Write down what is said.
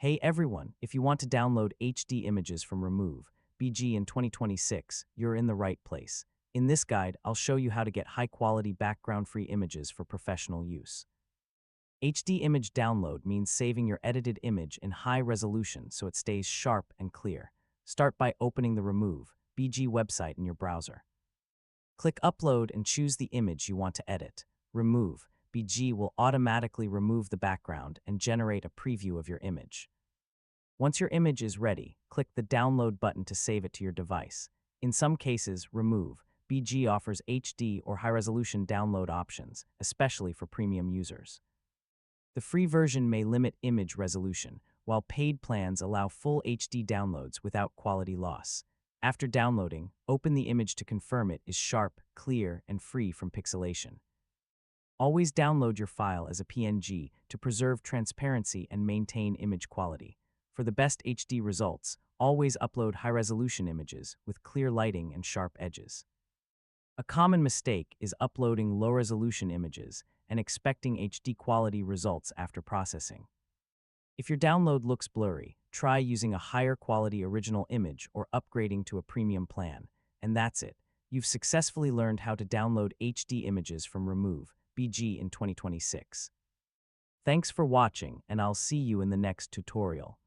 Hey everyone, if you want to download HD images from remove.bg in 2026, you're in the right place. In this guide, I'll show you how to get high-quality background-free images for professional use. HD image download means saving your edited image in high resolution so it stays sharp and clear. Start by opening the remove.bg website in your browser. Click Upload and choose the image you want to edit. Remove.bg will automatically remove the background and generate a preview of your image. Once your image is ready, click the Download button to save it to your device. In some cases, remove.bg offers HD or high-resolution download options, especially for premium users. The free version may limit image resolution, while paid plans allow full HD downloads without quality loss. After downloading, open the image to confirm it is sharp, clear, and free from pixelation. Always download your file as a PNG to preserve transparency and maintain image quality. For the best HD results, always upload high-resolution images with clear lighting and sharp edges. A common mistake is uploading low-resolution images and expecting HD quality results after processing. If your download looks blurry, try using a higher quality original image or upgrading to a premium plan. And that's it. You've successfully learned how to download HD images from remove.bg in 2026. Thanks for watching, and I'll see you in the next tutorial.